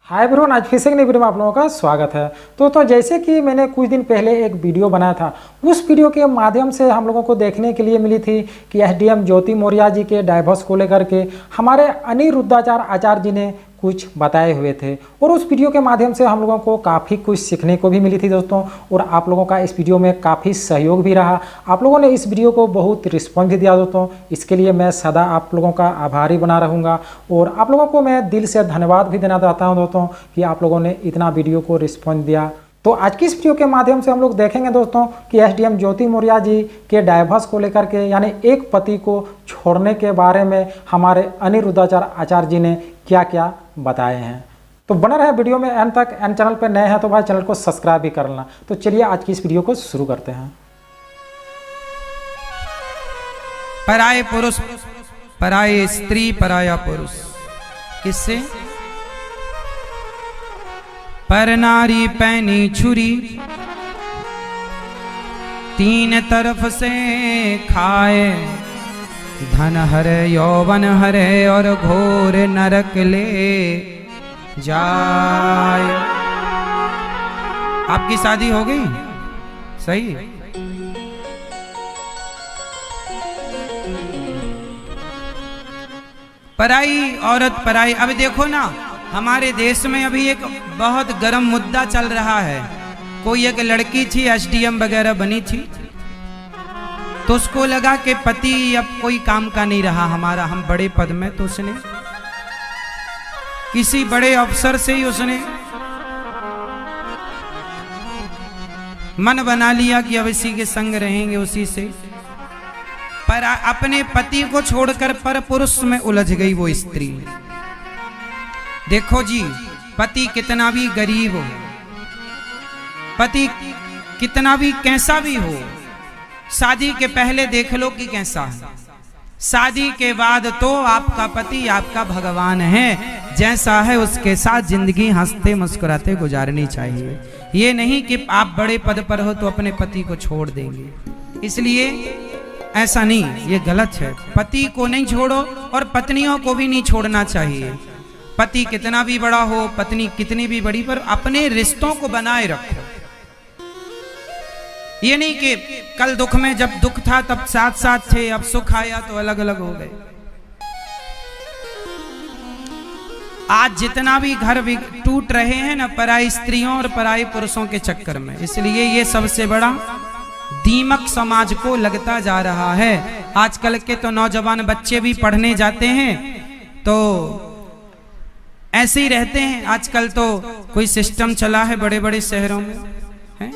Hi everyone, आज फिर से एक नई वीडियो में आप लोगों का स्वागत है। तो जैसे कि मैंने कुछ दिन पहले एक वीडियो बनाया था, उस वीडियो के माध्यम से हम लोगों को देखने के लिए मिली थी कि एसडीएम ज्योति मौर्य जी के डाइवोर्स को लेकर के हमारे अनिरुद्धाचार्य आचार्य जी ने कुछ बताए हुए थे और उस वीडियो के माध्यम से हम लोगों को काफ़ी कुछ सीखने को भी मिली थी दोस्तों। और आप लोगों का इस वीडियो में काफ़ी सहयोग भी रहा, आप लोगों ने इस वीडियो को बहुत रिस्पॉन्स भी दिया दोस्तों। इसके लिए मैं सदा आप लोगों का आभारी बना रहूँगा और आप लोगों को मैं दिल से धन्यवाद भी देना चाहता हूँ दोस्तों कि आप लोगों ने इतना वीडियो को रिस्पॉन्स दिया। तो आज की इस वीडियो के माध्यम से हम लोग देखेंगे दोस्तों कि एसडीएम ज्योति मौर्य जी के डाइवोर्स को लेकर के यानी एक पति को छोड़ने के बारे में हमारे अनिरुद्धाचार्य आचार्य जी ने क्या क्या बताए हैं। तो बना रहे वीडियो में एंड तक। एंड चैनल पर नए हैं तो भाई चैनल को सब्सक्राइब भी कर लेना। तो चलिए आज की इस वीडियो को शुरू करते हैं। पराये पुरुष, पराये स्त्री, पराया पुरुष किससे? पर नारी पैनी छुरी, तीन तरफ से खाए, धन हरे यौवन हरे और घोर नरक ले जाए। आपकी शादी हो गई? सही। पराई औरत पराई। अब देखो ना, हमारे देश में अभी एक बहुत गर्म मुद्दा चल रहा है। कोई एक लड़की थी, एसडीएम वगैरह बनी थी, तो उसको लगा कि पति अब कोई काम का नहीं रहा हमारा, हम बड़े पद में, तो उसने किसी बड़े अफसर से ही उसने मन बना लिया कि अब इसी के संग रहेंगे, उसी से। पर अपने पति को छोड़कर पर पुरुष में उलझ गई वो स्त्री। देखो जी, पति कितना भी गरीब हो, पति कितना भी कैसा भी हो, शादी के पहले देख लो कि कैसा है। शादी के बाद तो आपका पति आपका भगवान है, जैसा है उसके साथ जिंदगी हंसते मुस्कुराते गुजारनी चाहिए। ये नहीं कि आप बड़े पद पर हो तो अपने पति को छोड़ देंगे। इसलिए ऐसा नहीं, ये गलत है। पति को नहीं छोड़ो और पत्नियों को भी नहीं छोड़ना चाहिए। पति कितना भी बड़ा हो, पत्नी कितनी भी बड़ी, पर अपने रिश्तों को बनाए रखो। ये नहीं कि कल दुख में, जब दुख था तब साथ साथ थे, अब सुख आया तो अलग अलग हो गए। आज जितना भी घर टूट रहे हैं ना, पराई स्त्रियों और पराई पुरुषों के चक्कर में। इसलिए ये सबसे बड़ा दीमक समाज को लगता जा रहा है। आजकल के तो नौजवान बच्चे भी पढ़ने जाते हैं तो ऐसे ही रहते हैं। आजकल तो कोई सिस्टम चला है बड़े बड़े शहरों में, है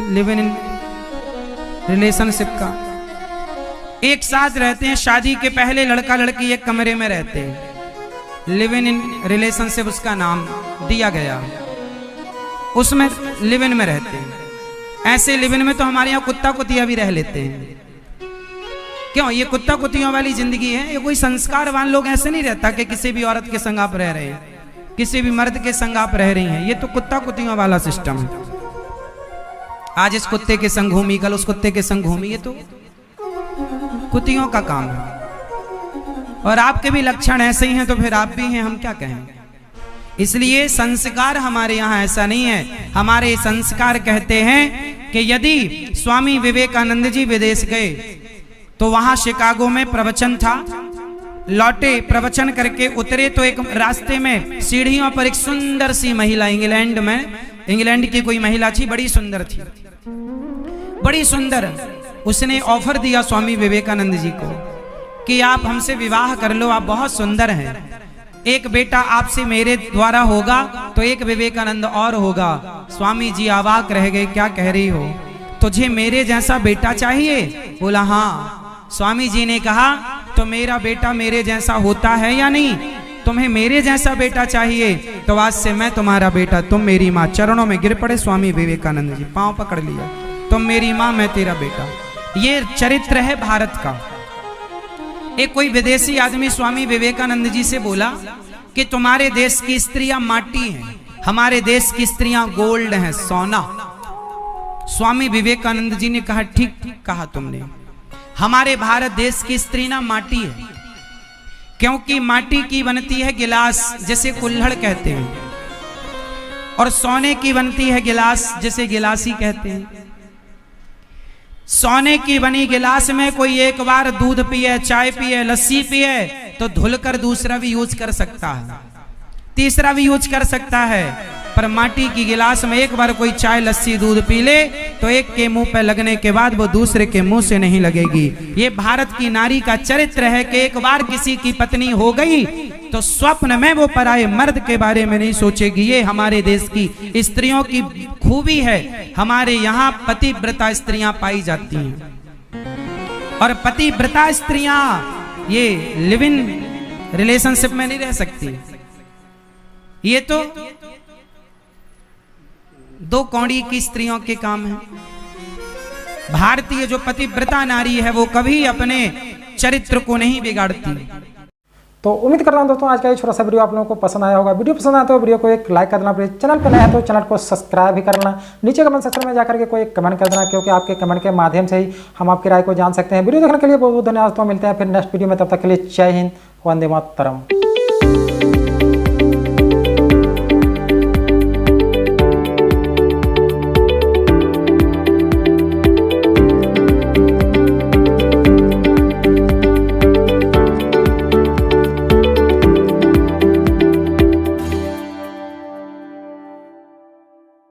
लिव इन रिलेशनशिप का। एक साथ रहते हैं। शादी के पहले लड़का लड़की एक कमरे में रहते हैं। लिव इन रिलेशनशिप उसका नाम दिया गया, उसमें लिव इन में रहते हैं। ऐसे लिव इन में तो हमारे यहाँ कुत्ता कुतिया भी रह लेते हैं। क्यों? ये कुत्ता कुतियों वाली जिंदगी है। ये कोई संस्कारवान लोग ऐसे नहीं रहता कि किसी भी औरत के संग आप रह रहे हैं, किसी भी मर्द के संग आप रह रही हैं। ये तो कुत्ता कुतियों वाला सिस्टम है। आज इस कुत्ते के संग घूमी, कल उस कुत्ते के संग घूमी, ये तो कुतियों का काम है। और आपके भी लक्षण ऐसे ही हैं तो फिर आप भी हैं, हम क्या कहें। इसलिए संस्कार हमारे यहाँ ऐसा नहीं है। हमारे संस्कार कहते हैं कि यदि स्वामी विवेकानंद जी विदेश गए तो वहां शिकागो में प्रवचन था, लौटे, प्रवचन करके उतरे तो एक रास्ते में सीढ़ियों पर एक सुंदर सी महिला, इंग्लैंड में, इंग्लैंड की कोई महिला थी, बड़ी सुंदर थी, बड़ी सुंदर। उसने ऑफर दिया स्वामी विवेकानंद जी को कि आप हमसे विवाह कर लो, आप बहुत सुंदर हैं। एक बेटा आपसे मेरे द्वारा होगा तो एक विवेकानंद और होगा। स्वामी जी अवाक रह गए, क्या कह रही हो? तुझे मेरे जैसा बेटा चाहिए? बोला हाँ। स्वामी जी ने कहा तो मेरा बेटा मेरे जैसा होता है या नहीं? तुम्हें मेरे जैसा बेटा चाहिए तो आज से मैं तुम्हारा बेटा, तुम मेरी माँ। चरणों में गिर पड़े स्वामी विवेकानंद जी, पांव पकड़ लिया, तुम मेरी माँ, मैं तेरा बेटा। ये चरित्र है भारत का। एक कोई विदेशी आदमी स्वामी विवेकानंद जी से बोला कि तुम्हारे देश की स्त्रियां माटी हैं, हमारे देश की स्त्रियां गोल्ड हैं, सोना। स्वामी विवेकानंद जी ने कहा ठीक कहा तुमने, हमारे भारत देश की स्त्री ना माटी है, क्योंकि माटी की बनती है गिलास जिसे कुल्हड़ कहते हैं, और सोने की बनती है गिलास जिसे गिलासी कहते हैं। सोने की बनी गिलास में कोई एक बार दूध पिए, चाय पिए, लस्सी पिए तो धुलकर दूसरा भी यूज कर सकता है, तीसरा भी यूज कर सकता है। पर माटी की गिलास में एक बार कोई चाय, लस्सी, दूध पी ले तो एक के मुंह पे लगने के बाद वो दूसरे के मुंह से नहीं लगेगी। ये भारत की नारी का चरित्र है कि एक बार किसी की पत्नी हो गई तो स्वप्न में वो पराये मर्द के बारे में नहीं सोचेगी। ये हमारे देश की स्त्रियों की खूबी है। हमारे यहाँ पतिव्रता स्त्रियां पाई जाती हैं, और पतिव्रता स्त्रियां ये लिव इन रिलेशनशिप में नहीं रह सकती। ये तो दो कौड़ी की स्त्रियों के काम है। भारतीय जो पतिव्रता नारी है वो कभी अपने चरित्र को नहीं बिगाड़ती। तो उम्मीद करता हूं दोस्तों आज का ये छोटा सा वीडियो आप लोगों को पसंद आया होगा। वीडियो पसंद आया तो वीडियो को एक लाइक कर देना, प्लीज चैनल पर नया है तो चैनल को सब्सक्राइब भी करना। नीचे कमेंट सेक्शन में जाकर के कोई कमेंट कर देना, क्योंकि आपके कमेंट के माध्यम से ही हम आपकी राय को जान सकते हैं। वीडियो देखने के लिए बहुत बहुत धन्यवाद। तो मिलते हैं फिर नेक्स्ट वीडियो में, तब तक के लिए जय हिंद, वंदे मातरम।